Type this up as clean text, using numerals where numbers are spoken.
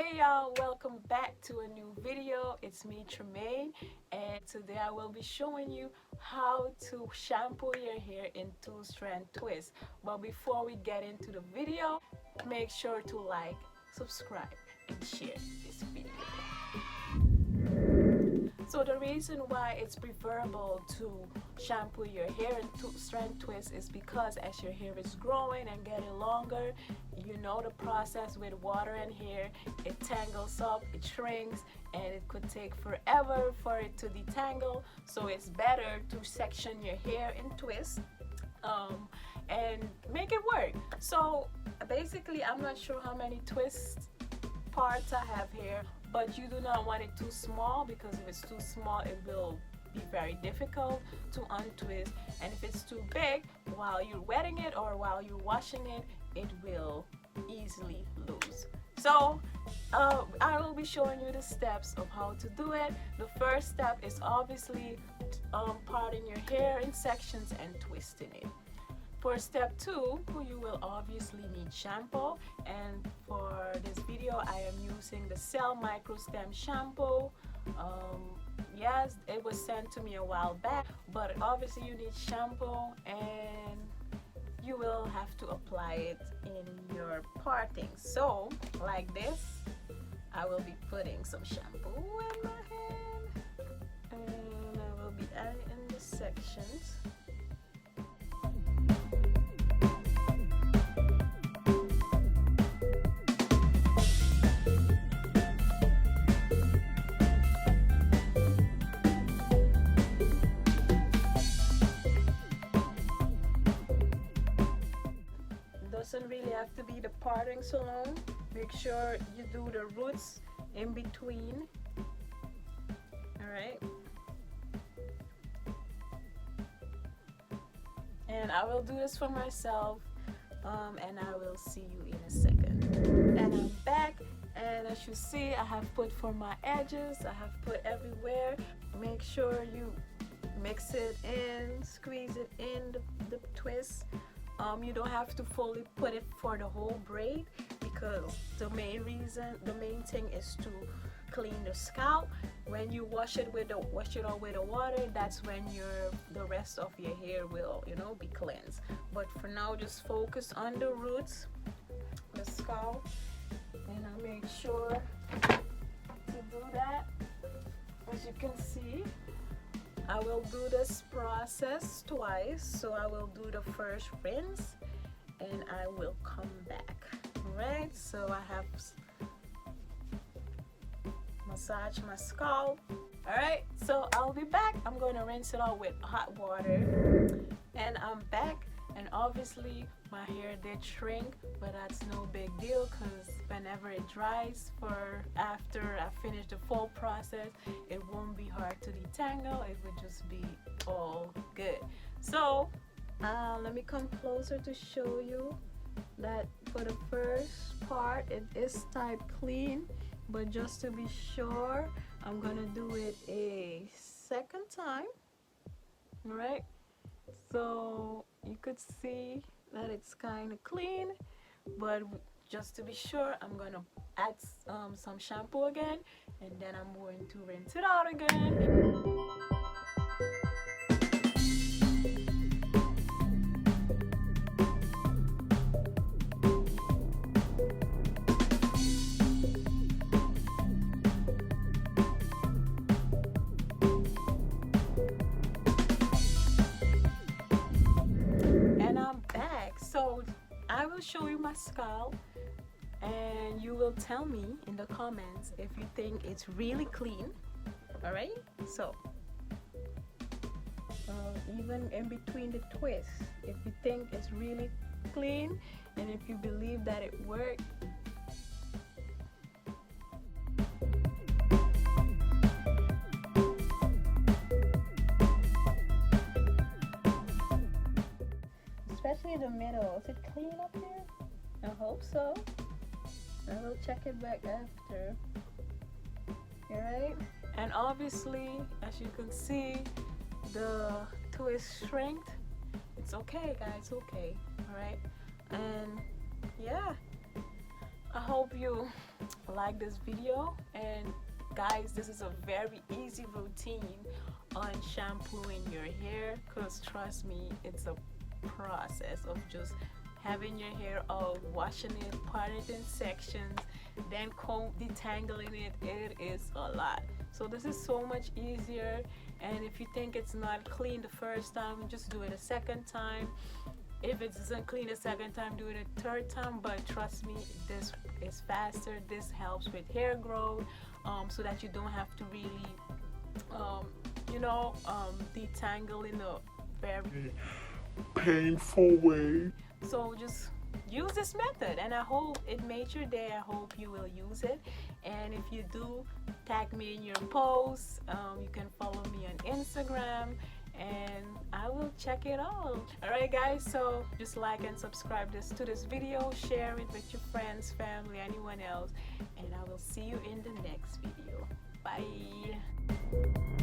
Hey y'all, welcome back to a new video. It's me, Tremaine, and today I will be showing you how to shampoo your hair in two-strand twist. But before we get into the video, make sure to like, subscribe, and share this video. So the reason why it's preferable to shampoo your hair in two-strand twist is because as your hair is growing and getting longer, you know the process with water and hair, it tangles up, it shrinks, and it could take forever for it to detangle. So it's better to section your hair in twists and make it work. So basically, I'm not sure how many twist parts I have here, but you do not want it too small, because if it's too small it will be very difficult to untwist, and if it's too big, while you're wetting it or while you're washing it, it will easily lose. So I will be showing you the steps of how to do it. The first step is obviously parting your hair in sections and twisting it. For step 2, you will obviously need shampoo, and for this video I am using the Cell Micro Stem shampoo. Yes, it was sent to me a while back, but obviously you need shampoo and you will have to apply it in your parting. So like this, I will be putting some shampoo in my hand and I will be adding in the sections. Doesn't really have to be the parting so long. Make sure you do the roots in between. Alright, and I will do this for myself, and I will see you in a second. And I'm back, and as you see, I have put for my edges, I have put everywhere. Make sure you mix it in, squeeze it in the twist. You don't have to fully put it for the whole braid, because the main thing is to clean the scalp. When you wash it out with the water, that's when the rest of your hair will, be cleansed. But for now, just focus on the roots, the scalp, and I make sure to do that. As you can see, I will do this process twice. So I will do the first rinse and I will come back. Alright, so I have massage my scalp. Alright, so I'll be back. I'm going to rinse it out with hot water, and I'm back. And obviously my hair did shrink, but that's no big deal, because whenever it dries, after I finish the full process, it won't be hard to detangle. It would just be all good. So let me come closer to show you that for the first part it is type clean, but just to be sure, I'm gonna do it a second time. All right, so you could see that it's kind of clean, but just to be sure, I'm gonna add some shampoo again, and then I'm going to rinse it out again. So I will show you my scalp, and you will tell me in the comments if you think it's really clean. All right, so even in between the twists, if you think it's really clean and if you believe that it worked, especially the middle. Is it clean up here? I hope so. I will check it back after. Alright? And obviously, as you can see, the twist shrinked. It's okay, guys. Okay. Alright? And yeah. I hope you like this video, and guys, this is a very easy routine on shampooing your hair, because trust me, it's a process of just having your hair all, washing it, parting it in sections, then comb detangling it. It is a lot. So this is so much easier, and if you think it's not clean the first time, just do it a second time. If it isn't clean the second time, do it a third time. But trust me, this is faster. This helps with hair growth, so that you don't have to really detangle in a very painful way. So just use this method, and I hope it made your day. I hope you will use it, and if you do, tag me in your posts. You can follow me on Instagram, and I will check it out. Alright guys, so just like and subscribe to this video, share it with your friends, family, anyone else, and I will see you in the next video. Bye.